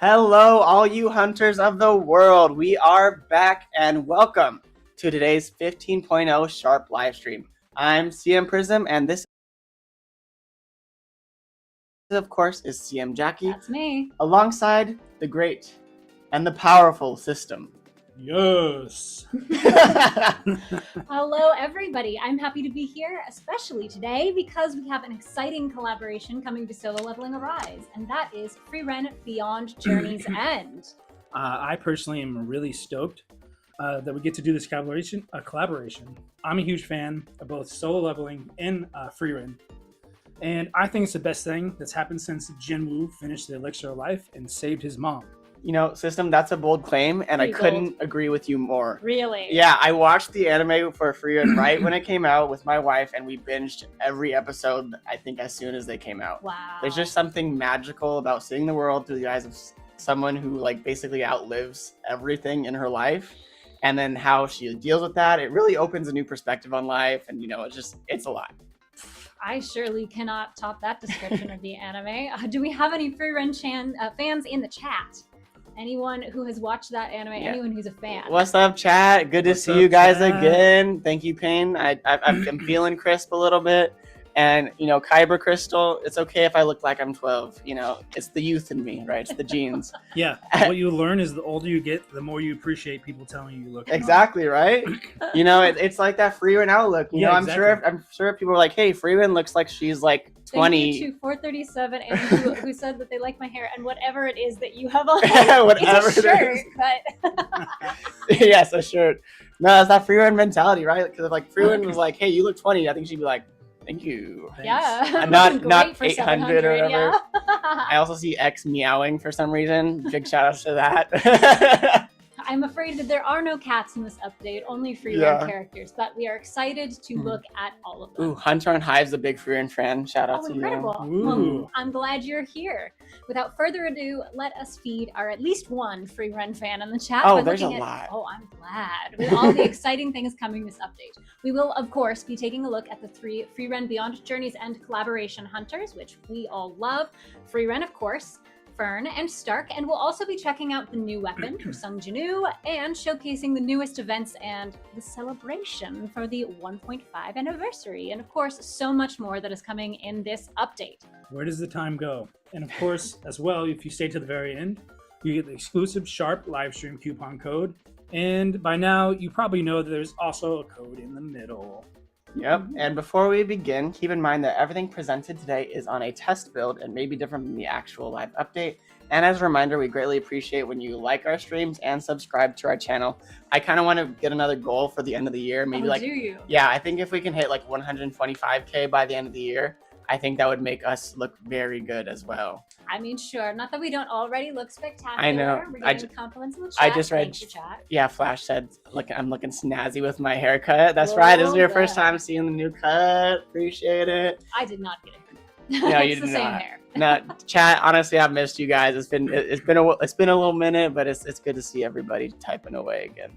Hello, all you hunters of the world. We are back and welcome to today's 15.0 Sharp livestream. I'm CM Prism, and this, of course, is CM Jackie. That's me. Alongside the great and the powerful system. Yes. Hello, everybody. I'm happy to be here, especially today, because we have an exciting collaboration coming to Solo Leveling Arise, and that is Freerun Beyond Journey's End. I personally am really stoked that we get to do this collaboration. I'm a huge fan of both solo leveling and Freerun. And I think it's the best thing that's happened since Jinwoo finished the Elixir of Life and saved his mom. You know, system, that's a bold claim, and Pretty I couldn't agree with you more. Really? Yeah, I watched the anime for Freerun right when it came out with my wife, and we binged every episode, I think, as soon as they came out. Wow. There's just something magical about seeing the world through the eyes of someone who, like, basically outlives everything in her life, and then how she deals with that. It really opens a new perspective on life, and, you know, it's a lot. I surely cannot top that description of the anime. Do we have any Freerun fans in the chat? Anyone who has watched that anime, anyone who's a fan. What's up, chat? Good to see you guys again. Thank you, Payne. I'm feeling crisp a little bit. And, you know, Kyber Crystal, it's okay if I look like I'm 12. You know, it's the youth in me, right? It's the genes. Yeah. What you learn is the older you get, the more you appreciate people telling you look. Exactly, right? You know, it's like that Freerun outlook. You know, exactly. I'm sure people are like, hey, Freerun looks like she's like 20. Thank you to 437 and who said that they like my hair and whatever it is that you have on. Whatever it's a shirt, but yes, a shirt. No, it's that Freerun mentality, right? Because if like Freerun was like, hey, you look 20, I think she'd be like, thank you. Thanks. Yeah. Not 800 or whatever. Yeah. I also see X meowing for some reason. Big shout outs to that. I'm afraid that there are no cats in this update, only Freerun characters, but we are excited to look at all of them. Ooh, Hunter on Hive's a big Freerun fan. Shout out to incredible. you. Well, I'm glad you're here. Without further ado, let us feed our at least one Freerun fan in the chat. Oh, there's a lot. Oh, I'm glad. With all the exciting things coming this update. We will, of course, be taking a look at the 3 Freerun Beyond Journey's End collaboration hunters, which we all love. Freerun, of course, Fern, and Stark, and we'll also be checking out the new weapon for Sung Jinwoo and showcasing the newest events and the celebration for the 1.5 anniversary, and of course so much more that is coming in this update. Where does the time go? And of course, as well, if you stay to the very end, you get the exclusive Sharp livestream coupon code, and by now you probably know that there's also a code in the middle. Yep, and before we begin, keep in mind that everything presented today is on a test build and may be different than the actual live update. And as a reminder, we greatly appreciate when you like our streams and subscribe to our channel. I kind of want to get another goal for the end of the year. Maybe do you? Yeah, I think if we can hit like 125K by the end of the year, I think that would make us look very good as well. I mean, sure. Not that we don't already look spectacular. I know. We're getting compliments in the chat. I just read. Chat. Yeah, Flash said, "Look, I'm looking snazzy with my haircut." That's right. This is your first time seeing the new cut. Appreciate it. I did not get it. No, you did the not. same hair. No, chat. Honestly, I've missed you guys. It's been a little minute, but it's good to see everybody typing away again.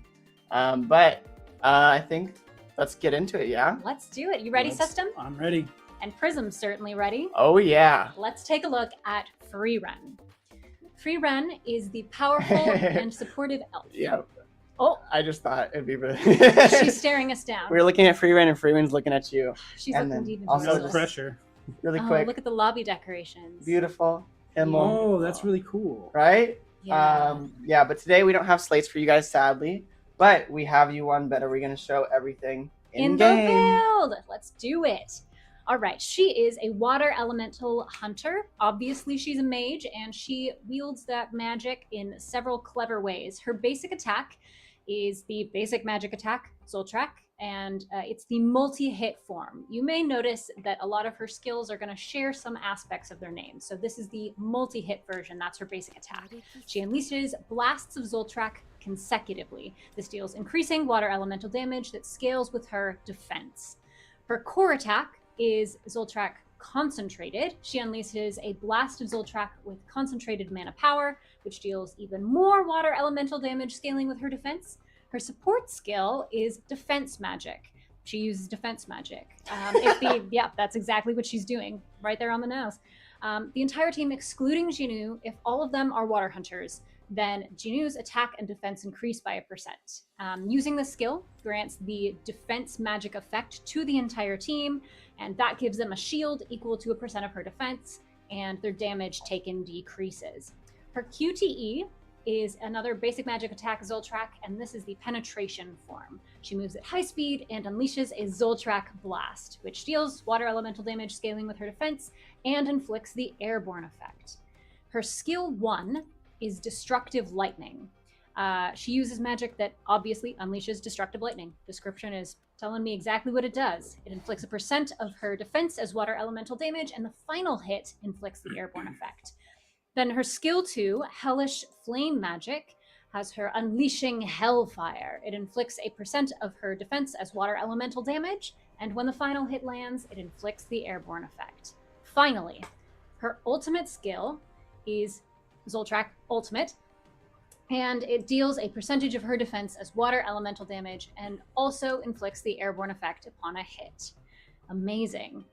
I think let's get into it. Yeah. Let's do it. You ready, System? I'm ready. And Prism's certainly ready. Oh yeah. Let's take a look at Freerun. Freerun is the powerful and supportive elf. Yeah. Oh, I just thought it'd be really. She's staring us down. We're looking at Freerun, and Freerun's looking at you. She's and looking deep into also us. No pressure. Really quick. Look at the lobby decorations. Beautiful. Himmel. Oh, that's really cool. Right? Yeah. But today we don't have slates for you guys, sadly. But we have you one better. We're going to show everything in game. The build. Let's do it. All right, she is a water elemental hunter. Obviously, she's a mage, and she wields that magic in several clever ways. Her basic attack is the basic magic attack, Zoltrak, and it's the multi-hit form. You may notice that a lot of her skills are going to share some aspects of their name. So this is the multi-hit version. That's her basic attack. She unleashes blasts of Zoltrak consecutively. This deals increasing water elemental damage that scales with her defense. Her core attack is Zoltrak Concentrated. She unleashes a blast of Zoltrak with concentrated mana power, which deals even more water elemental damage, scaling with her defense. Her support skill is Defense Magic. She uses Defense Magic. Yeah, that's exactly what she's doing, right there on the nose. The entire team, excluding Jinoo, if all of them are water hunters, then Jinoo's attack and defense increase by 1%. Using this skill grants the defense magic effect to the entire team, and that gives them a shield equal to 1% of her defense, and their damage taken decreases. Her QTE is another basic magic attack, Zoltrak, and this is the penetration form. She moves at high speed and unleashes a Zoltrak blast, which deals water elemental damage scaling with her defense and inflicts the airborne effect. Her skill 1 is destructive lightning. She uses magic that obviously unleashes destructive lightning. Description is telling me exactly what it does. It inflicts 1% of her defense as water elemental damage, and the final hit inflicts the airborne effect. Then her skill 2, Hellish Flame Magic, has her Unleashing Hellfire. It inflicts 1% of her defense as water elemental damage, and when the final hit lands, it inflicts the airborne effect. Finally, her ultimate skill is Zoltrak Ultimate, and it deals a percentage of her defense as water elemental damage and also inflicts the airborne effect upon a hit. Amazing.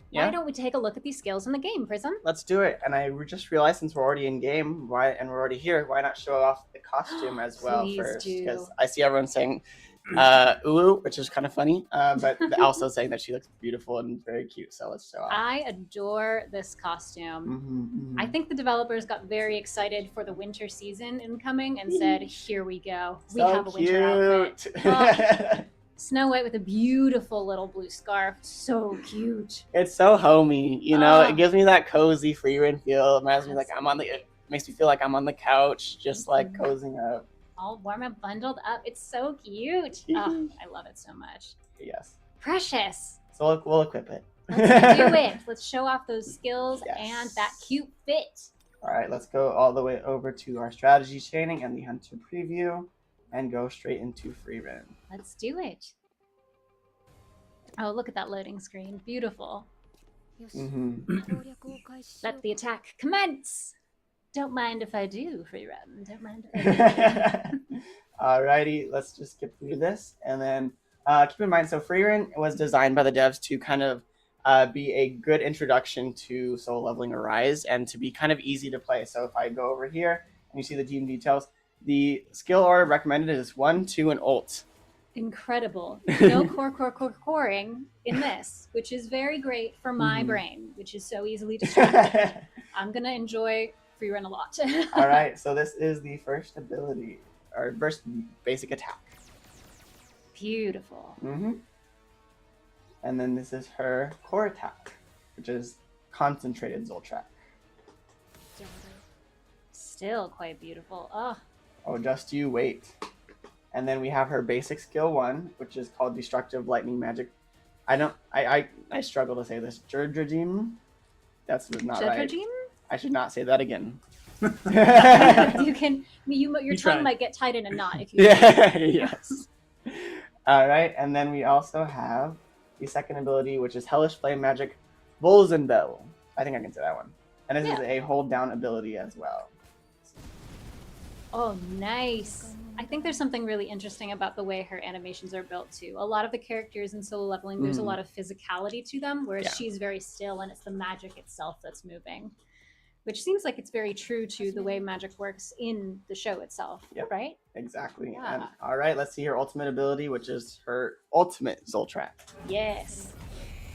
Yeah. Why don't we take a look at these skills in the game, Prism? Let's do it. And I just realized since we're already in game, and we're already here, why not show off the costume as well Please first? do. Because I see everyone saying ooh, which is kind of funny, but also saying that she looks beautiful and very cute. So let's show off. I adore this costume. I think the developers got very excited for the winter season incoming and said, here we go. We so have a winter outfit. Oh, Snow White with a beautiful little blue scarf. So cute. It's so homey, you know. It gives me that cozy Freerun feel. It reminds me like it makes me feel like I'm on the couch, just like cozying up. All warm and bundled up. It's so cute. Oh, I love it so much. Yes. Precious. So we'll equip it. Let's do it. Let's show off those skills and that cute fit. All right, let's go all the way over to our strategy training and the hunter preview and go straight into Freerun. Let's do it. Oh, look at that loading screen. Beautiful. Let the attack commence. Don't mind if I do, Freerun. Don't mind if I do. Alrighty, let's just skip through this. And then keep in mind, so Freerun was designed by the devs to kind of be a good introduction to solo leveling Arise and to be kind of easy to play. So if I go over here and you see the team details, the skill order recommended is 1, 2, and ult. Incredible. No coring in this, which is very great for my brain, which is so easily distracted. I'm going to enjoy Freerun a lot. All right, so this is the first ability, or first basic attack. Beautiful. And then this is her core attack, which is concentrated Zoltrak. Still quite beautiful. Oh, just you wait. And then we have her basic skill 1, which is called Destructive Lightning Magic. I struggle to say this. Jurdrajim? That's not right. I should not say that again. Your tongue might get tied in a knot if you yes. All right, and then we also have the second ability, which is Hellish Flame Magic Volzenbell. I think I can say that one. And this is a hold down ability as well. Oh, nice. I think there's something really interesting about the way her animations are built too. A lot of the characters in solo leveling, there's a lot of physicality to them, whereas she's very still and it's the magic itself that's moving, which seems like it's very true to the way magic works in the show itself, right? Exactly. Yeah. And, all right, let's see her ultimate ability, which is her ultimate Zoltrak. Yes.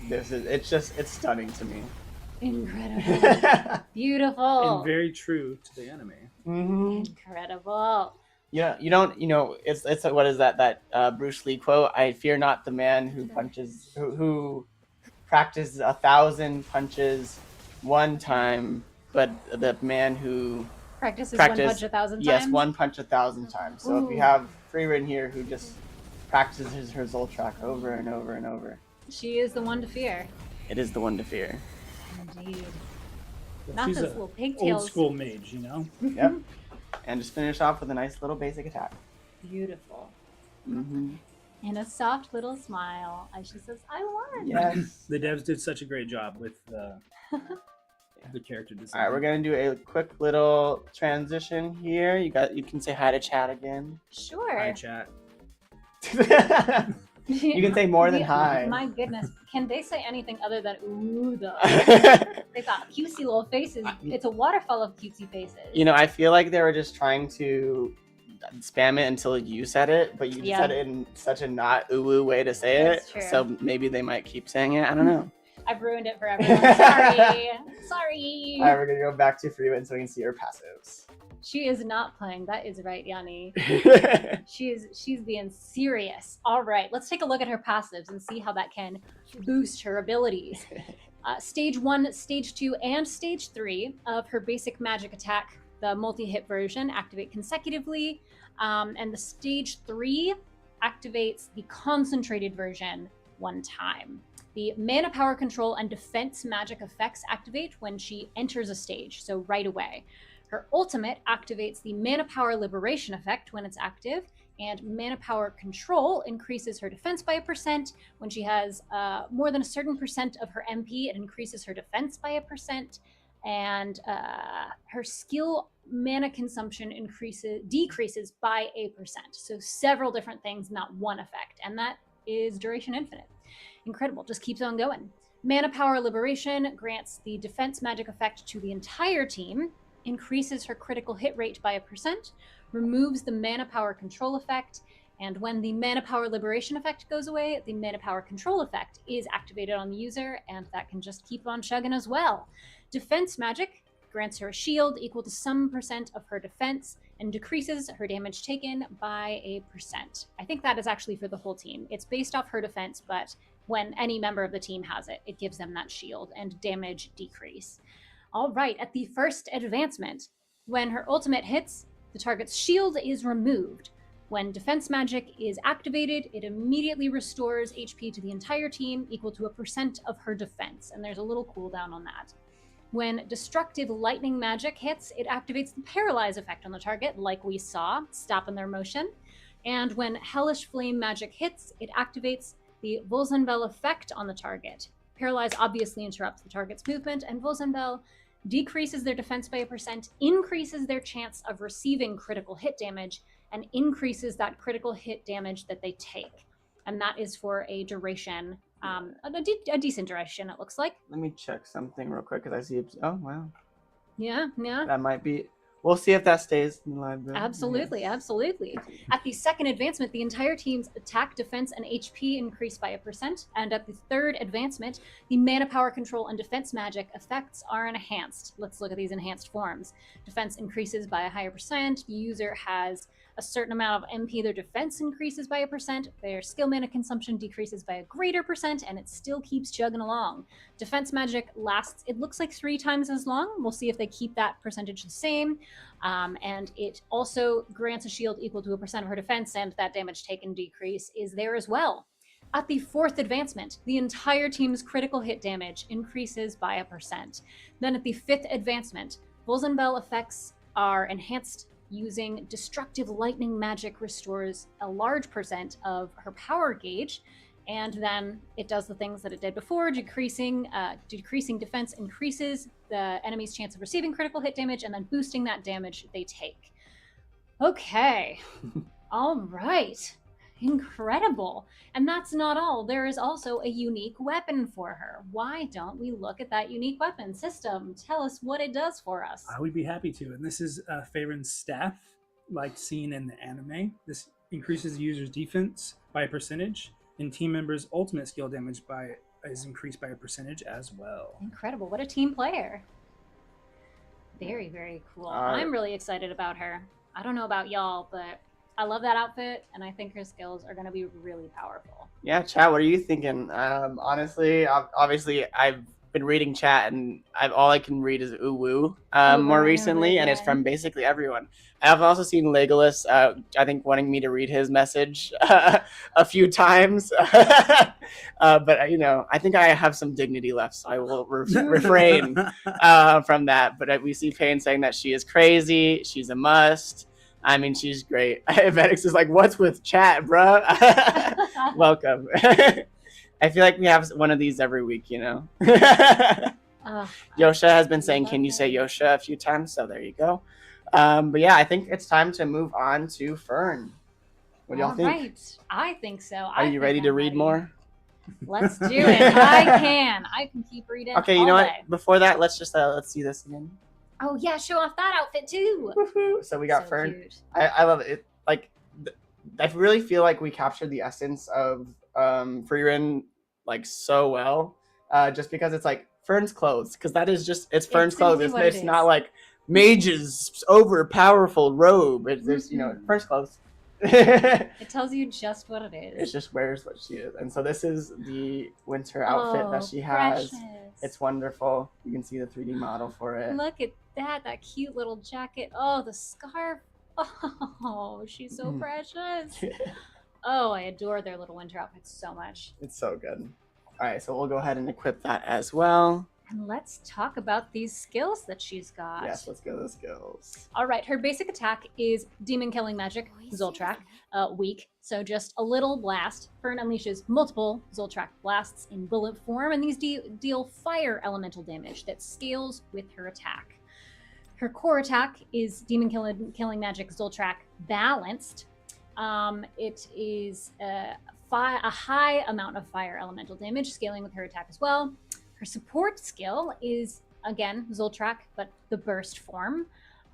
It's stunning to me. Incredible. Beautiful. And very true to the anime. Incredible. Yeah, it's what is that Bruce Lee quote? I fear not the man who punches, who practices 1,000 punches one time, but the man who practices one punch 1,000 times. Yes, one punch 1,000 times. So if you have Freerun here who just practices her Zoltrak over and over and over, she is the one to fear. It is the one to fear. Indeed. Well, Not she's those little pigtails. Old school mage, you know? Yep. And just finish off with a nice little basic attack. Beautiful. And a soft little smile as she says, I won. Yes. The devs did such a great job with the character design. All right, we're going to do a quick little transition here. You can say hi to chat again. Sure. Hi, chat. You can say more than hi. My goodness, can they say anything other than ooh though? They've got cutesy little faces. It's a waterfall of cutesy faces. You know, I feel like they were just trying to spam it until you said it, but you said it in such a not ooh way to say That's it. true. So maybe they might keep saying it. I don't know. I've ruined it for everyone. Sorry. Sorry. All right, we're gonna go back to Freewind so we can see her passives. She is not playing. That is right, Yanni. She's being serious. All right, let's take a look at her passives and see how that can boost her abilities. Stage 1, Stage 2, and Stage 3 of her basic magic attack, the multi-hit version, activate consecutively. And the Stage 3 activates the concentrated version one time. The mana power control and defense magic effects activate when she enters a stage, so right away. Her ultimate activates the mana power liberation effect when it's active, and mana power control increases her defense by 1%. When she has more than a certain percent of her MP, it increases her defense by 1%. And her skill mana consumption decreases by 1%. So several different things, not one effect. And that is duration infinite. Incredible, just keeps on going. Mana power liberation grants the defense magic effect to the entire team, increases her critical hit rate by 1%, removes the mana power control effect, and when the mana power liberation effect goes away, the mana power control effect is activated on the user, and that can just keep on chugging as well. Defense magic grants her a shield equal to some percent of her defense and decreases her damage taken by 1%. I think that is actually for the whole team. It's based off her defense, but when any member of the team has it, it gives them that shield and damage decrease. All right, at the first advancement, when her ultimate hits, the target's shield is removed. When defense magic is activated, it immediately restores HP to the entire team equal to 1% of her defense, and there's a little cooldown on that. When destructive lightning magic hits, it activates the paralyze effect on the target, like we saw, stopping their motion. And when hellish flame magic hits, it activates the Volzenbell effect on the target. Paralyze obviously interrupts the target's movement, and Volzenbell decreases their defense by 1%, increases their chance of receiving critical hit damage, and increases that critical hit damage that they take. And that is for a duration, a decent duration, it looks like. Let me check something real quick because I see it. Oh, wow. Yeah. That might be. We'll see if that stays in the library. Absolutely. At the second advancement, the entire team's attack, defense, and HP increase by 1%. And at the third advancement, the mana power control and defense magic effects are enhanced. Let's look at these enhanced forms. Defense increases by a higher percent. The user has a certain amount of MP, their defense increases by 1%, their skill mana consumption decreases by a greater percent, and it still keeps chugging along. Defense magic lasts, it looks like 3 times as long. We'll see if they keep that percentage the same. And it also grants a shield equal to 1% of her defense, and that damage taken decrease is there as well. At the fourth advancement, the entire team's critical hit damage increases by 1%. Then at the fifth advancement, Volzenbell effects are enhanced using destructive lightning magic restores a large percent of her power gauge, and then it does the things that it did before. Decreasing defense increases the enemy's chance of receiving critical hit damage, and then boosting that damage they take. Okay. All right. Incredible. And that's not all. There is also a unique weapon for her. Why don't we look at that unique weapon? System, tell us what it does for us. I would be happy to. And this is Faerun's staff, like seen in the anime. This increases the user's defense by a percentage, and team members' ultimate skill damage is increased by a percentage as well. Incredible. What a team player. Very, very cool. I'm really excited about her. I don't know about y'all, but I love that outfit, and I think her skills are going to be really powerful. Yeah, chat, what are you thinking? Honestly, obviously, I've been reading chat, and all I can read is ooh woo more recently, and it's from basically everyone. I've also seen Legolas, I think, wanting me to read his message a few times. But, you know, I think I have some dignity left, so I will refrain from that. But we see Payne saying that she is crazy, she's a must. I mean, she's great. Venix is like, what's with chat, bro? Welcome. I feel like we have one of these every week, you know? Yosha has been saying, can you say Yosha a few times? So there you go. But yeah, I think it's time to move on to Fern. What do y'all All think? right. I think so. Are you ready to read more? Let's do it. I can keep reading. Okay, you all know what? day. Before that, let's see this again. Oh yeah, show off that outfit too. Woohoo! So we got So Fern. cute. I love it. Like, I really feel like we captured the essence of Freerin like so well. Just because it's like Fern's clothes, because that is just it's Fern's clothes. simply It's, what it it's not is. like Mage's over powerful robe. It's you know Mhm. Fern's clothes. It tells you just what it is. It just wears what she is, and so this is the winter outfit that she has. Precious. It's wonderful. You can see the 3D model for it. Look at that cute little jacket. Oh, the scarf. Oh, she's so Mhm. precious. Oh, I adore their little winter outfits so much. It's so good. All right, so we'll go ahead and equip that as well. And let's talk about these skills that she's got. Yes, let's go to the skills. All right, her basic attack is Demon Killing Magic, Zoltrak, weak. So just a little blast. Fern unleashes multiple Zoltrak blasts in bullet form, and these deal fire elemental damage that scales with her attack. Her core attack is Demon Killing Magic, Zoltrak, balanced. It is a high amount of fire elemental damage, scaling with her attack as well. Her support skill is, again, Zoltrak, but the burst form.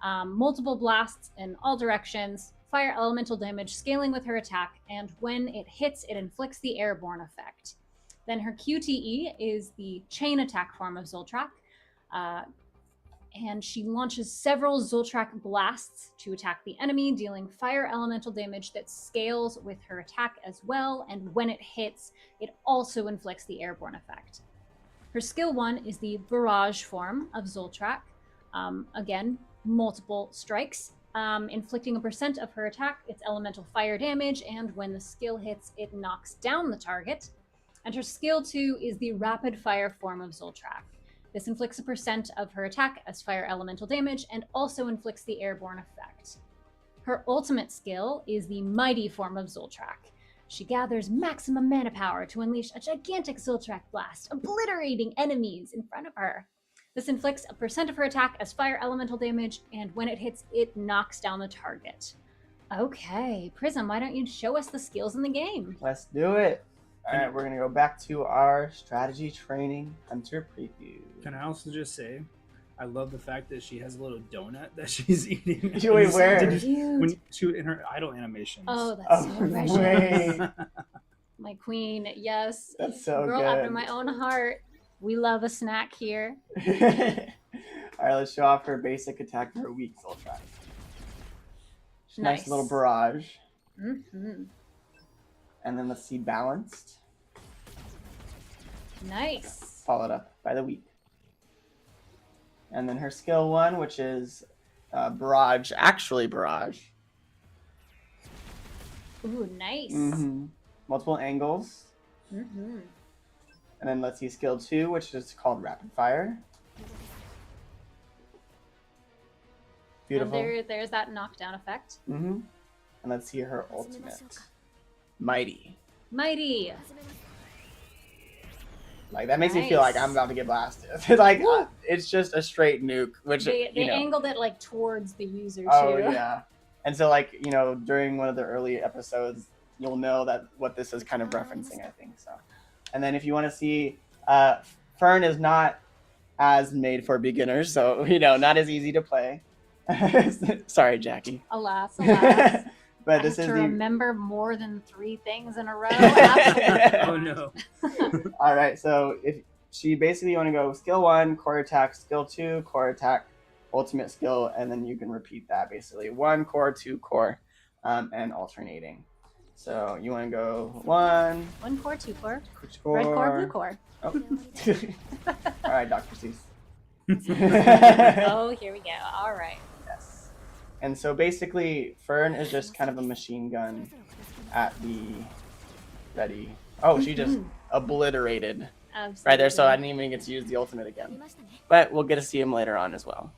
Multiple blasts in all directions, fire elemental damage, scaling with her attack, and when it hits, it inflicts the airborne effect. Then her QTE is the chain attack form of Zoltrak, and she launches several Zoltrak blasts to attack the enemy, dealing fire elemental damage that scales with her attack as well, and when it hits, it also inflicts the airborne effect. Her skill 1 is the barrage form of Zoltrak. Again, multiple strikes, inflicting a percent of her attack, its elemental fire damage, and when the skill hits, it knocks down the target. And her skill 2 is the rapid fire form of Zoltrak. This inflicts a percent of her attack as fire elemental damage, and also inflicts the airborne effect. Her ultimate skill is the mighty form of Zoltrak. She gathers maximum mana power to unleash a gigantic Zoltrak blast, obliterating enemies in front of her. This inflicts a percent of her attack as fire elemental damage, and when it hits, it knocks down the target. Okay, Prism, why don't you show us the skills in the game? Let's do it. All right, we're gonna go back to our strategy training hunter preview. Can I also just say, I love the fact that she has a little donut that she's eating. Wait, where? When she in her idle animations. Oh, that's so precious. wait. My queen, yes. That's so Girl good. after my own heart. We love a snack here. All right, let's show off her basic attack for her weak Zoltrak. Nice little barrage. Mm-hmm. And then let's see balanced. Nice. Followed up by the weak. And then her skill 1, which is barrage, actually barrage. Ooh, nice. Mm-hmm. Multiple angles. Mm-hmm. And then let's see skill 2, which is called rapid fire. Beautiful. And there's that knockdown effect. Mm-hmm. And let's see her ultimate. Mighty. Mighty. Like, that makes me feel like I'm about to get blasted. Like, it's just a straight nuke, which, They you know. angled it like towards the user too. Oh, yeah. And so, like, you know, during one of the early episodes, you'll know that what this is kind of referencing, I think. So, and then if you want to see, Fern is not as made for beginners, so, you know, not as easy to play. Sorry, Jackie. Alas, alas. But I this have is to the... remember more than 3 things in a row. Absolutely. Oh no. All right, so if she basically want to go skill 1, core attack, skill 2, core attack, ultimate skill, and then you can repeat that basically 1 core, 2 core, and alternating. So you want to go 1 core, 2 core, core, red core, blue core. Oh. All right, Dr. Seuss. Oh, here we go. All right. Yes. And so basically, Fern is just kind of a machine gun at the ready. Oh, she just obliterated Absolutely. right there. So I didn't even get to use the ultimate again. But we'll get to see him later on as well.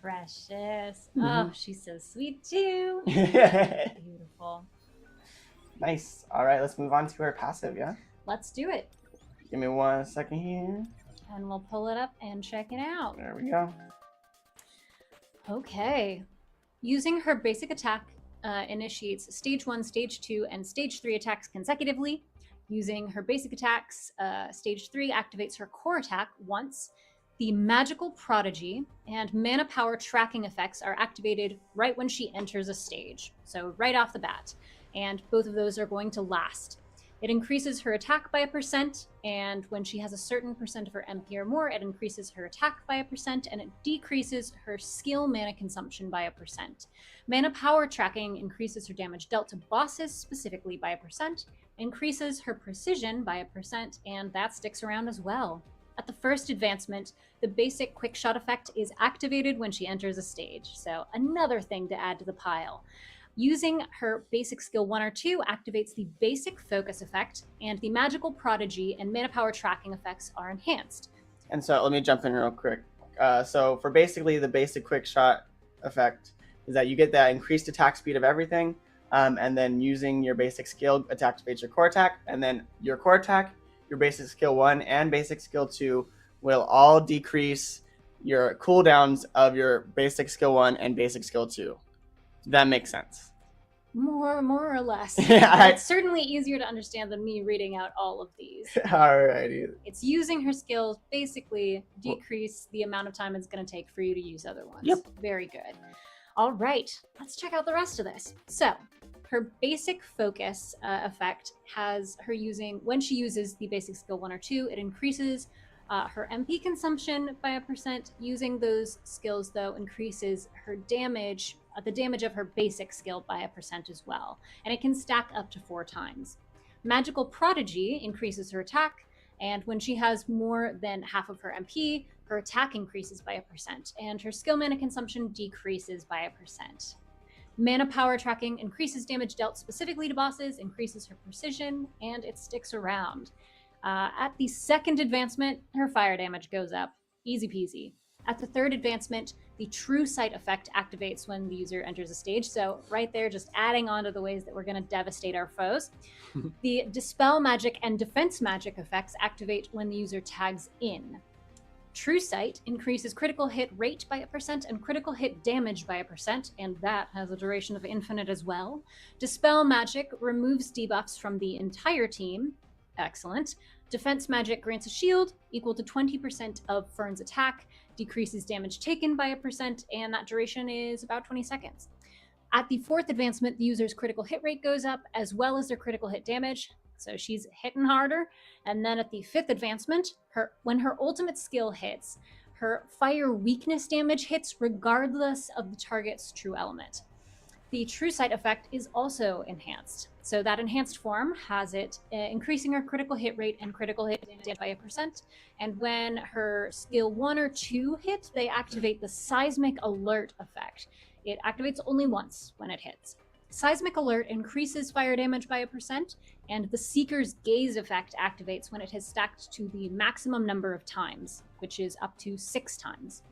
Precious. Mhm. Oh, she's so sweet too. Beautiful. Nice. All right, let's move on to her passive, yeah? Let's do it. Give me 1 second here. And we'll pull it up and check it out. There we go. Okay. Using her basic attack, initiates stage 1, stage 2, and stage 3 attacks consecutively. Using her basic attacks, stage 3 activates her core attack once. The magical prodigy and mana power tracking effects are activated right when she enters a stage, so right off the bat, and both of those are going to last. It increases her attack by 1%, and when she has a certain percent of her MP or more, it increases her attack by 1%, and it decreases her skill mana consumption by 1%. Mana power tracking increases her damage dealt to bosses specifically by 1%, increases her precision by 1%, and that sticks around as well. At the first advancement, the basic quick shot effect is activated when she enters a stage, so another thing to add to the pile. Using her basic skill 1 or 2 activates the basic focus effect, and the magical prodigy and mana power tracking effects are enhanced. And so let me jump in real quick. So for basically the basic quick shot effect is that you get that increased attack speed of everything, and then using your basic skill, it activates your core attack, and then your core attack, your basic skill 1 and basic skill 2 will all decrease your cooldowns of your basic skill 1 and basic skill 2. That makes sense. More or less. Yeah, It's certainly easier to understand than me reading out all of these. Alrighty. It's using her skills basically decrease the amount of time it's going to take for you to use other ones. Yep. Very good. All right, let's check out the rest of this. So, her basic focus effect has her using, when she uses the basic skill 1 or 2, it increases her MP consumption by 1%. Using those skills, though, increases her damage, the damage of her basic skill by 1% as well. And it can stack up to 4 times. Magical Prodigy increases her attack, and when she has more than half of her MP, her attack increases by 1%, and her skill mana consumption decreases by 1%. Mana power tracking increases damage dealt specifically to bosses, increases her precision, and it sticks around. At the second advancement, her fire damage goes up. Easy peasy. At the third advancement, the True Sight effect activates when the user enters a stage. So right there, just adding on to the ways that we're going to devastate our foes. The Dispel Magic and Defense Magic effects activate when the user tags in. True Sight increases critical hit rate by 1% and critical hit damage by 1%, and that has a duration of infinite as well. Dispel Magic removes debuffs from the entire team. Excellent. Defense Magic grants a shield equal to 20% of Fern's attack, decreases damage taken by 1%, and that duration is about 20 seconds. At the fourth advancement, the user's critical hit rate goes up, as well as their critical hit damage, so she's hitting harder. And then at the fifth advancement, when her ultimate skill hits, her fire weakness damage hits regardless of the target's true element. The True Sight effect is also enhanced. So that enhanced form has it increasing her critical hit rate and critical hit damage by 1%. And when her skill 1 or 2 hit, they activate the Seismic Alert effect. It activates only once when it hits. Seismic Alert increases fire damage by 1%, and the Seeker's Gaze effect activates when it has stacked to the maximum number of times, which is up to 6 times.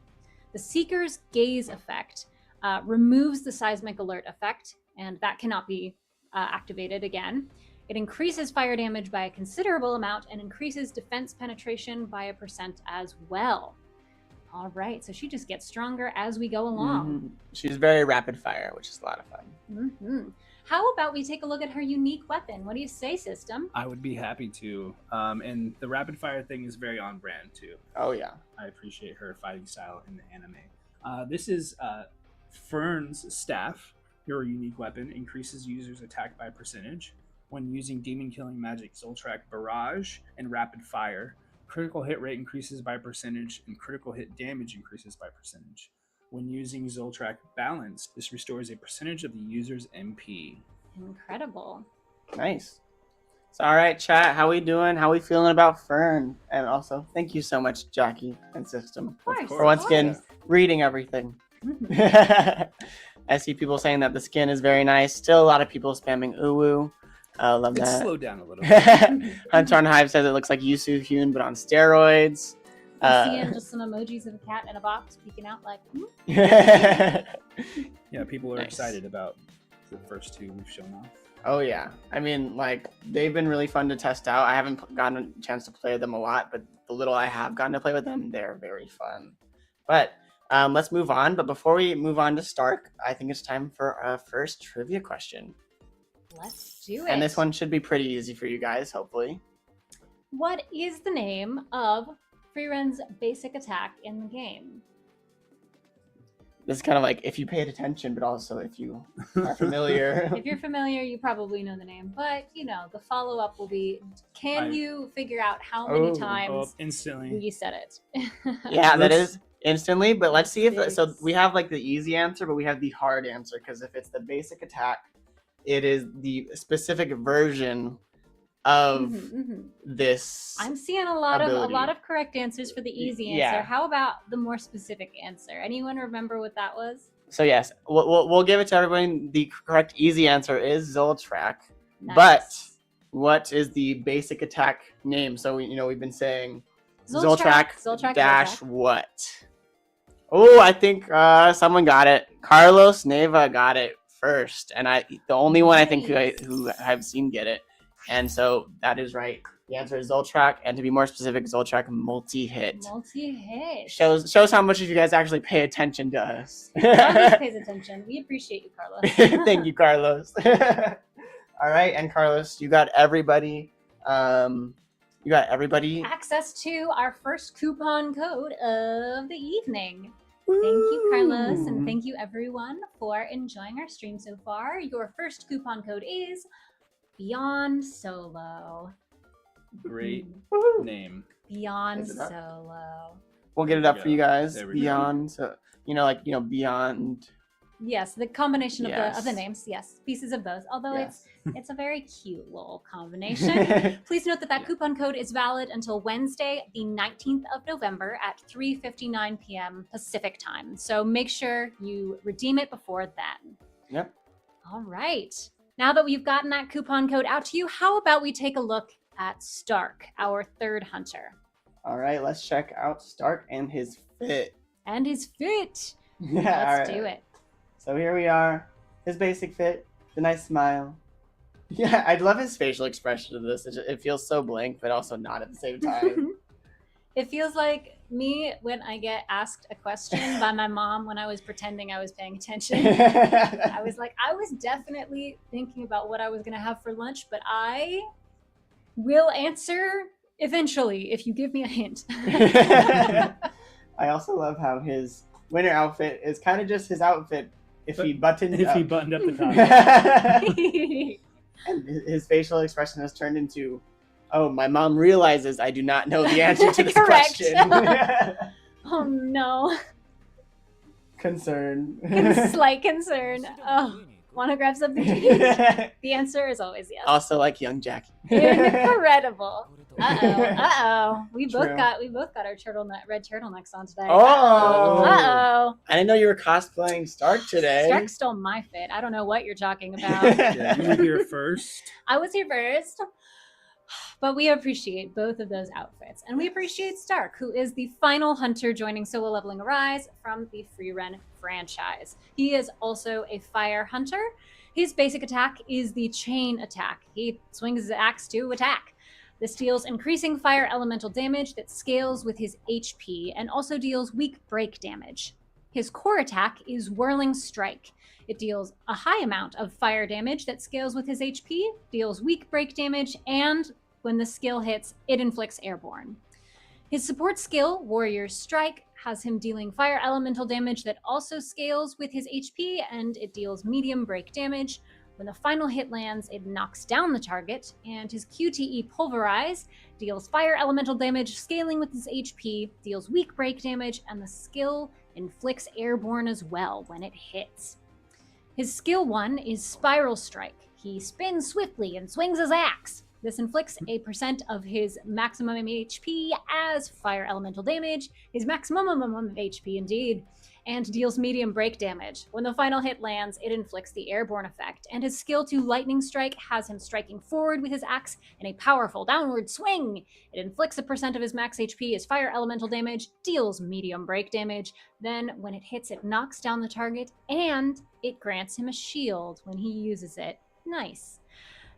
The Seeker's Gaze effect removes the Seismic Alert effect, and that cannot be activated again. It increases fire damage by a considerable amount and increases defense penetration by 1% as well. All right, so she just gets stronger as we go along. Mm-hmm. She's very rapid fire, which is a lot of fun. Mm-hmm. How about we take a look at her unique weapon? What do you say, System? I would be happy to. And the rapid fire thing is very on brand too. Oh yeah. I appreciate her fighting style in the anime. This is Fern's Staff. Your unique weapon increases users' attack by percentage. When using demon killing magic Zoltrak Barrage and Rapid Fire, critical hit rate increases by percentage and critical hit damage increases by percentage. When using Zoltrak Balance, this restores a percentage of the user's MP. Incredible. Nice. So, all right, chat. How we doing? How we feeling about Fern? And also, thank you so much, Jackie and System, Of course. for once again reading everything. Mm-hmm. I see people saying that the skin is very nice. Still a lot of people spamming uwu. I love It's that. slowed down a little bit. Hunter on Hive says it looks like Yusu Hyun, but on steroids. Seeing just some emojis of a cat in a box peeking out like, Yeah, people are Nice. excited about the first two we've shown off. Oh yeah, I mean, like, they've been really fun to test out. I haven't gotten a chance to play them a lot, but the little I have gotten to play with them, they're very fun. But Let's move on. But before we move on to Stark, I think it's time for our first trivia question. Let's do it. And this one should be pretty easy for you guys, hopefully. What is the name of Freeren's basic attack in the game? This is kind of like if you paid attention, but also if you are familiar. If you're familiar, you probably know the name. But, the follow-up will be, can you figure out how many times instantly you said it? Yeah, that is instantly. But let's see if... So we have like the easy answer, but we have the hard answer. Because if it's the basic attack, it is the specific version of this. I'm seeing a lot ability. of correct answers for the easy answer. Yeah. How about the more specific answer? Anyone remember what that was? So yes, we'll give it to everybody. The correct easy answer is Zoltrak. Nice. But what is the basic attack name? So we've been saying Zoltrak dash what? Oh, I think someone got it. Carlos Neva got it first, and the only one I think who I've seen get it. And so that is right. The answer is Zoltrak, and to be more specific, Zoltrak multi-hit. Multi-hit. Shows how much of you guys actually pay attention to us. Carlos pays attention. We appreciate you, Carlos. Thank you, Carlos. All right, and Carlos, you got everybody. Access to our first coupon code of the evening. Thank you, Carlos, and thank you everyone for enjoying our stream so far. Your first coupon code is Beyond Solo. Great name. Beyond Solo. We'll get it up for you guys. There we Beyond, so Beyond. Yes, the combination of the names. Yes, pieces of those. Although Yes. it's a very cute little combination. Please note that coupon code is valid until Wednesday, the 19th of November at 3:59 p.m. Pacific time. So make sure you redeem it before then. Yep. All right. Now that we've gotten that coupon code out to you, how about we take a look at Stark, our third hunter? All right, let's check out Stark and his fit. Let's Yeah, do it. So here we are. His basic fit, the nice smile. Yeah, I love his facial expression of this. It feels so blank, but also not at the same time. It feels like me when I get asked a question by my mom when I was pretending I was paying attention. I was like, I was definitely thinking about what I was going to have for lunch, but I will answer eventually if you give me a hint. I also love how his winter outfit is kind of just his outfit if he buttoned up. He buttoned up the top. And his facial expression has turned into, oh, my mom realizes I do not know the answer to this question. Oh, no. Concern. Slight concern. Oh, want to grab something to eat? The answer is always yes. Also like young Jackie. Incredible. Uh-oh. We both True. got our red turtlenecks on today. Oh. Uh-oh. I didn't know you were cosplaying Stark today. Stark stole my fit. I don't know what you're talking about. Yeah, you were here first. I was here first. But we appreciate both of those outfits. And we appreciate Stark, who is the final hunter joining Solo Leveling Arise from the Freeren franchise. He is also a fire hunter. His basic attack is the chain attack. He swings his axe to attack. This deals increasing fire elemental damage that scales with his HP and also deals weak break damage. His core attack is Whirling Strike. It deals a high amount of fire damage that scales with his HP, deals weak break damage, and when the skill hits, it inflicts airborne. His support skill, Warrior's Strike, has him dealing fire elemental damage that also scales with his HP, and it deals medium break damage. When the final hit lands, it knocks down the target, and his QTE Pulverize deals fire elemental damage scaling with his HP, deals weak break damage, and the skill inflicts airborne as well when it hits. His skill 1 is Spiral Strike. He spins swiftly and swings his axe. This inflicts a % of his maximum HP as fire elemental damage, his maximum HP indeed, and deals medium break damage. When the final hit lands, it inflicts the airborne effect, and his skill 2 Lightning Strike has him striking forward with his axe in a powerful downward swing. It inflicts a % of his max HP as fire elemental damage, deals medium break damage, then when it hits, it knocks down the target, and it grants him a shield when he uses it. Nice.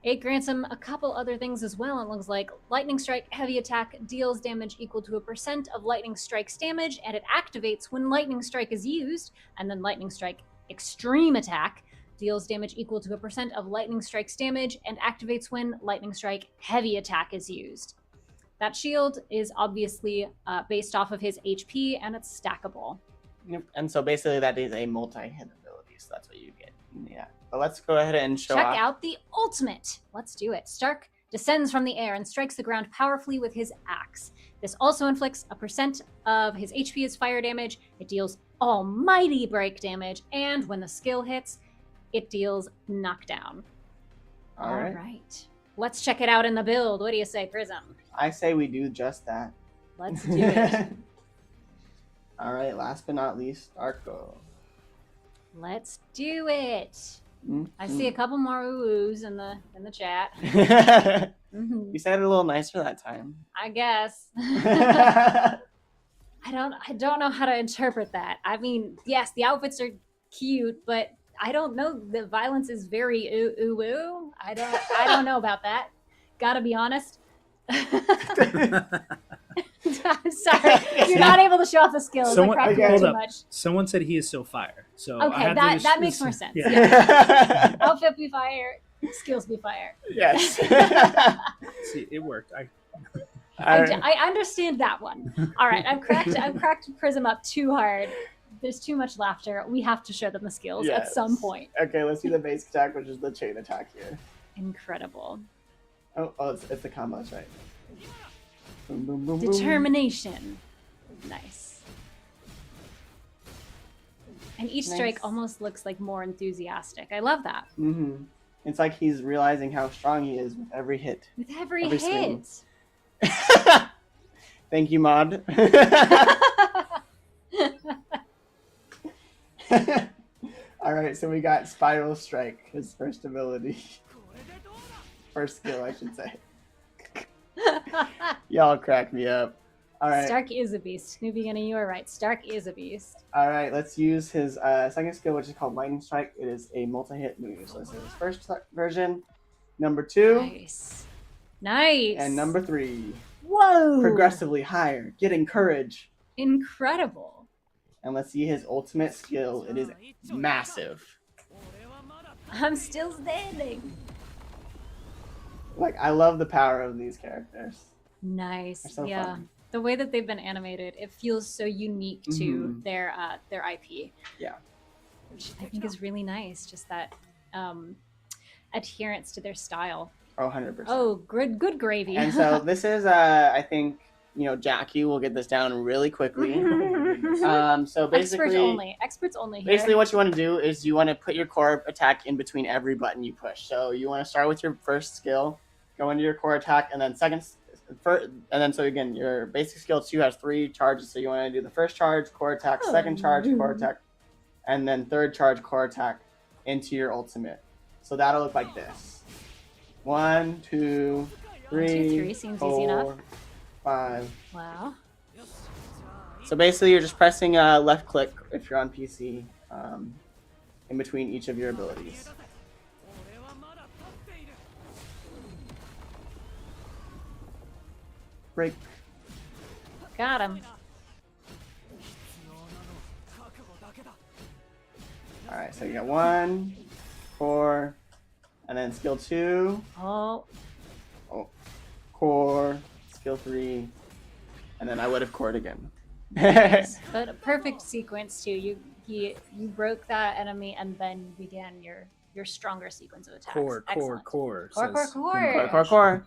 It grants him a couple other things as well. It looks like Lightning Strike Heavy Attack deals damage equal to 1% of Lightning Strike's damage, and it activates when Lightning Strike is used. And then Lightning Strike Extreme Attack deals damage equal to 1% of Lightning Strike's damage, and activates when Lightning Strike Heavy Attack is used. That shield is obviously based off of his HP, and it's stackable. Yep. And so basically that is a multi-hit ability, so that's what you get. Yeah. But let's go ahead and show Check off. out the ultimate. Let's do it. Stark descends from the air and strikes the ground powerfully with his axe. This also inflicts 1% of his HP as fire damage. It deals almighty break damage, and when the skill hits, it deals knockdown. All right. Let's check it out in the build. What do you say, Prism? I say we do just that. Let's do it. All right, last but not least, Arco. Let's do it. Mm-hmm. I see a couple more oohs in the chat. You said it a little nicer that time. I guess. I don't know how to interpret that. I mean, yes, the outfits are cute, but I don't know. The violence is very ooh. I don't know about that. Gotta be honest. I'm sorry. You're not able to show off the skills. Someone, I cracked hold too up. much. Someone said he is so fire. So I Okay, have that makes more sense. Yeah. Yeah. Outfit be fire, skills be fire. Yes. See, it worked. I understand that one. All right, I've cracked Prism up too hard. There's too much laughter. We have to show them the skills at some point. Okay, let's see the base attack, which is the chain attack here. Incredible. Oh, it's the combos, right? Boom, boom, boom, boom. Determination. Nice. And each Nice. strike almost looks like more enthusiastic. I love that. Mm-hmm. It's like he's realizing how strong he is with every hit. With every Every hit. swing. Thank you, Mod. All right, so we got Spiral Strike, his first ability. First skill, I should say. Y'all crack me up. All right. Stark is a beast. New beginning, you are right. Stark is a beast. All right, let's use his second skill, which is called Lightning Strike. It is a multi-hit move. So this is his first version. Number 2. Nice. Nice. And number 3. Whoa. Progressively higher, getting courage. Incredible. And let's see his ultimate skill. It is massive. I'm still standing. Like, I love the power of these characters. Nice. They're so Yeah. fun. The way that they've been animated, it feels so unique to Mhm. their IP. Yeah. Which I think is really nice. Just that adherence to their style. Oh, 100%. Oh, good gravy. And so this is, I think, Jackie will get this down really quickly. So basically, Experts only here. basically what you want to do is you want to put your core attack in between every button you push. So you want to start with your first skill, go into your core attack, and then so again, your basic skill 2 has 3 charges. So you want to do the first charge, core attack, second charge, core attack, and then third charge, core attack into your ultimate. So that'll look like this. 1, 2, 3, 1, 2, 3 seems easy enough. 4, 5. Wow. So basically, you're just pressing left click if you're on PC in between each of your abilities. Break. Got him. All right, so you got 1, 4, and then skill 2, Oh, core, skill 3, and then I would have cored again. but a perfect sequence too. You broke that enemy and then began your stronger sequence of attacks. Core. Core. Core.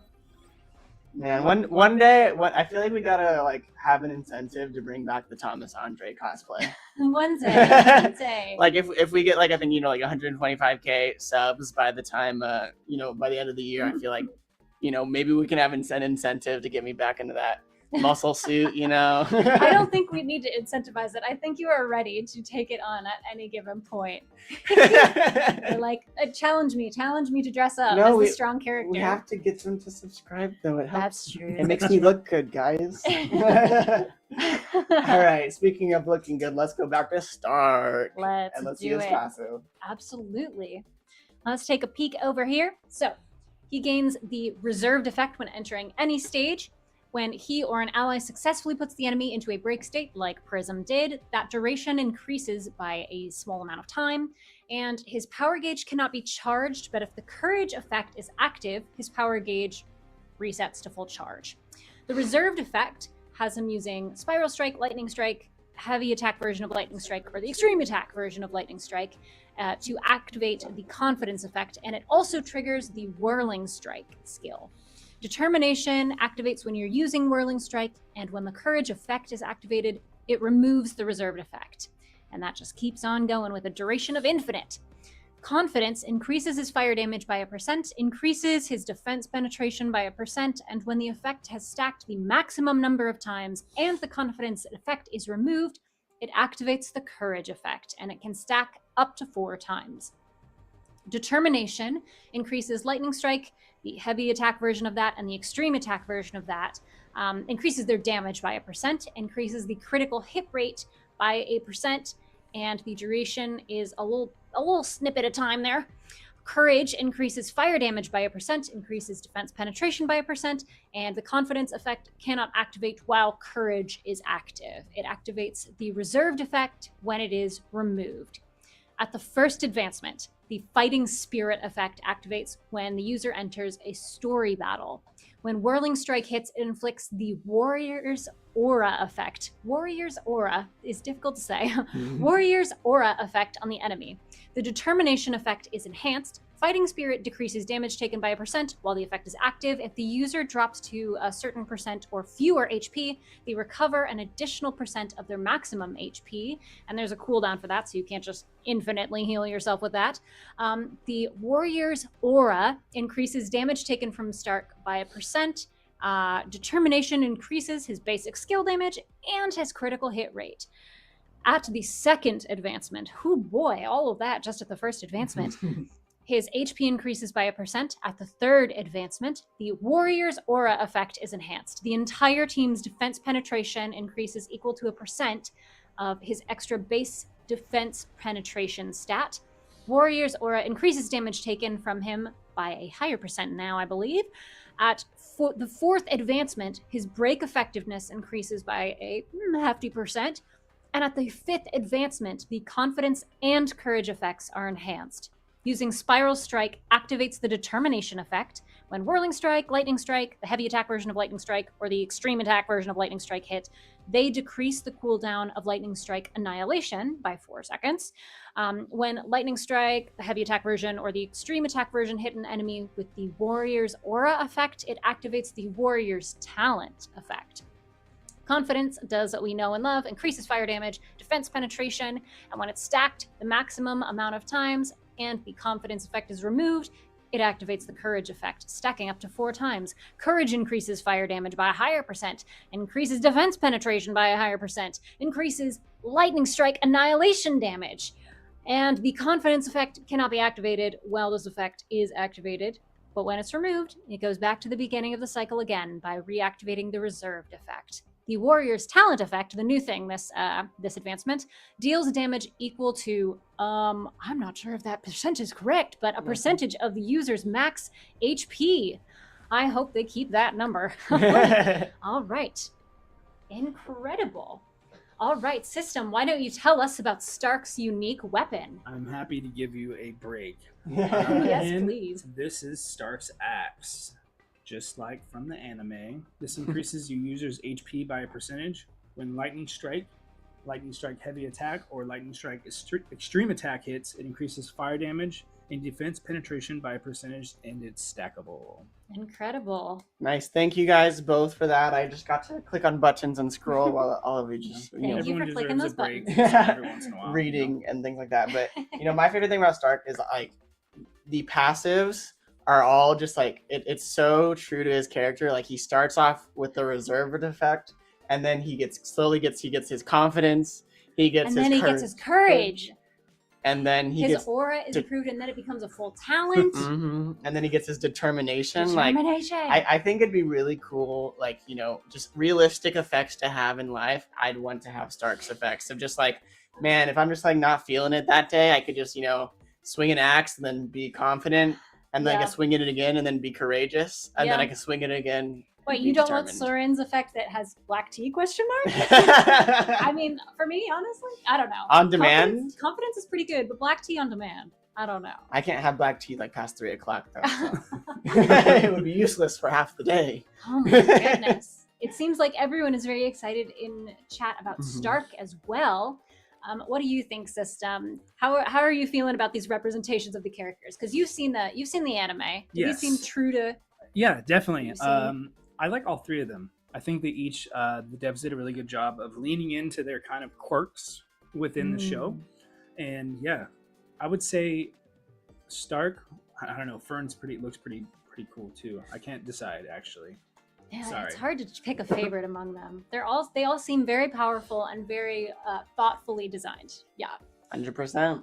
Man, one day, I feel like we gotta have an incentive to bring back the Thomas Andre cosplay. One day. Like if we get I think 125k subs by the time by the end of the year, I feel like maybe we can have an incentive to get me back into that muscle suit. I don't think we need to incentivize it. I think you are ready to take it on at any given point. Or challenge me to dress up as a strong character. We have to get them to subscribe though. It helps. That's true. It makes me look good, guys. All right. Speaking of looking good, let's go back to Stark. Let's see do his it. passive. Absolutely. Let's take a peek over here. So, He gains the reserved effect when entering any stage. When he or an ally successfully puts the enemy into a break state, like Prism did, that duration increases by a small amount of time, and his power gauge cannot be charged, but if the Courage effect is active, his power gauge resets to full charge. The reserved effect has him using Spiral Strike, Lightning Strike, Heavy Attack version of Lightning Strike, or the Extreme Attack version of Lightning Strike to activate the Confidence effect, and it also triggers the Whirling Strike skill. Determination activates when you're using Whirling Strike, and when the Courage effect is activated, it removes the reserved effect. And that just keeps on going with a duration of infinite. Confidence increases his fire damage by 1%, increases his defense penetration by 1%, and when the effect has stacked the maximum number of times and the confidence effect is removed, it activates the Courage effect, and it can stack up to 4 times. Determination increases Lightning Strike, the Heavy Attack version of that, and the Extreme Attack version of that. Increases their damage by 1%, increases the critical hit rate by 8%, and the duration is a little snippet of time there. Courage increases fire damage by 1%, increases defense penetration by 1%, and the confidence effect cannot activate while Courage is active. It activates the reserved effect when it is removed. At the first advancement, the Fighting Spirit effect activates when the user enters a story battle. When Whirling Strike hits, it inflicts the Warrior's Aura effect. Warrior's Aura is difficult to say. Warrior's Aura effect on the enemy. The Determination effect is enhanced. Fighting Spirit decreases damage taken by 1% while the effect is active. If the user drops to a certain percent or fewer HP, they recover an additional percent of their maximum HP. And there's a cooldown for that, so you can't just infinitely heal yourself with that. The Warrior's Aura increases damage taken from Stark by 1%. Determination increases his basic skill damage and his critical hit rate. At the second advancement, oh boy, all of that just at the first advancement. His HP increases by 1%. At the third advancement, the Warrior's Aura effect is enhanced. The entire team's defense penetration increases equal to 1% of his extra base defense penetration stat. Warrior's Aura increases damage taken from him by a higher percent now, I believe. At the fourth advancement, his break effectiveness increases by a hefty percent. And at the fifth advancement, the confidence and courage effects are enhanced. Using Spiral Strike activates the Determination effect. When Whirling Strike, Lightning Strike, the Heavy Attack version of Lightning Strike, or the Extreme Attack version of Lightning Strike hit, they decrease the cooldown of Lightning Strike Annihilation by 4 seconds. When Lightning Strike, the Heavy Attack version, or the Extreme Attack version hit an enemy with the Warrior's Aura effect, it activates the Warrior's Talent effect. Confidence does what we know and love, increases fire damage, defense penetration, and when it's stacked the maximum amount of times and the confidence effect is removed, it activates the courage effect, stacking up to 4 times. Courage increases fire damage by a higher percent, increases defense penetration by a higher percent, increases lightning strike annihilation damage. And the confidence effect cannot be activated while this effect is activated, but when it's removed, it goes back to the beginning of the cycle again by reactivating the reserved effect. The Warrior's Talent effect, the new thing this advancement, deals damage equal to, I'm not sure if that percent is correct, but a percentage of the user's max HP. I hope they keep that number. All right. Incredible. All right, System, why don't you tell us about Stark's unique weapon? I'm happy to give you a break. Yes, please. This is Stark's axe. Just like from the anime, this increases your user's HP by a percentage. When Lightning Strike Heavy Attack, or Lightning Strike Extreme Attack hits, it increases fire damage and defense penetration by a percentage, and it's stackable. Incredible. Nice. Thank you guys both for that. I just got to click on buttons and scroll while all of you just Thank you for clicking those buttons. Every once in a while, reading and things like that. But my favorite thing about Stark is like the passives are all just like it's so true to his character. Like he starts off with the reserved effect, and then he gets his confidence, he gets his courage, and then his aura is improved, and then it becomes a full talent. And then he gets his determination. Like I think it'd be really cool, like just realistic effects to have in life. I'd want to have Stark's effects of just like, man, if I'm just like not feeling it that day, I could just swing an axe and then be confident. and then I Yeah. can swing it again and then be courageous, and then Yeah. I can swing it again. Wait, and you be don't want determined. Soren's effect that has black tea question mark? I mean, for me, honestly, I don't know. On demand? Confidence is pretty good, but black tea on demand, I don't know. I can't have black tea like past 3 o'clock though. So. It would be useless for half the day. Oh my goodness. It seems like everyone is very excited in chat about Mhm. Stark as well. What do you think, System? How are you feeling about these representations of the characters? Because you've seen the anime. Do these seem Yes. true to? Yeah, definitely. You see? I like all three of them. I think they each, the devs did a really good job of leaning into their kind of quirks within the show. And yeah, I would say Stark. I don't know. Fern's looks pretty cool too. I can't decide actually. Yeah, Sorry. it's hard to pick a favorite among them. They all seem very powerful and very thoughtfully designed. Yeah. 100%.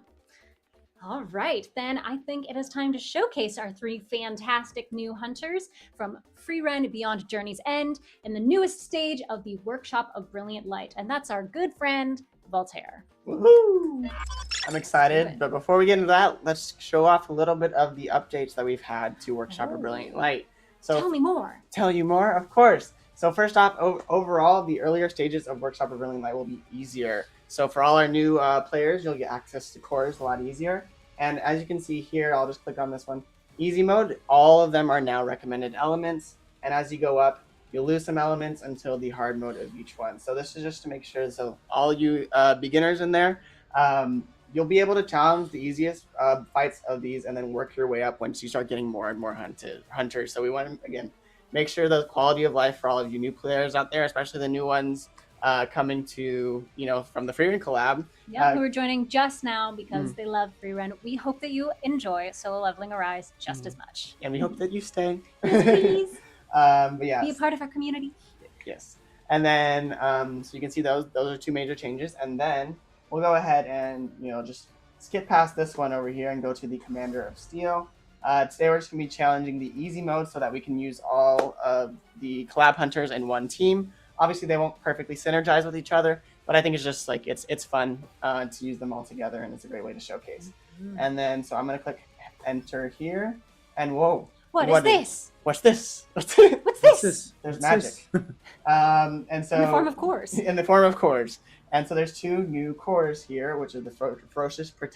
All right, then I think it is time to showcase our three fantastic new hunters from Freerun Beyond Journey's End in the newest stage of the Workshop of Brilliant Light, and that's our good friend Voltaire. Woohoo! I'm excited, it. but before we get into that, let's show off a little bit of the updates that we've had to Workshop of Oh. Brilliant Light. So Tell me more. tell you more, of course. So first off, overall, the earlier stages of Workshop of Brilliant Light will be easier. So for all our new players, you'll get access to cores a lot easier. And as you can see here, I'll just click on this one. Easy mode, all of them are now recommended elements. And as you go up, you'll lose some elements until the hard mode of each one. So this is just to make sure, so all you beginners in there, you'll be able to challenge the easiest fights of these and then work your way up once you start getting more and more hunters. So we want to, again, make sure the quality of life for all of you new players out there, especially the new ones coming to, from the Freerun collab. Yeah, who are joining just now because they love Freerun. We hope that you enjoy Solo Leveling Arise just as much. And we hope that you stay. Yes, please. But yeah. Be a part of our community. Yes. And then, so you can see those are two major changes. And then we'll go ahead and, just skip past this one over here and go to the Commander of Steel. Today we're just going to be challenging the easy mode so that we can use all of the collab hunters in one team. Obviously, they won't perfectly synergize with each other, but I think it's just like it's fun to use them all together, and it's a great way to showcase. And then, so I'm going to click enter here, and whoa. What is this? What's this? What's What's this? this? There's What's magic. this? And so In the form of cores. In the form of cores. And so there's two new cores here, which are the Ferocious Protector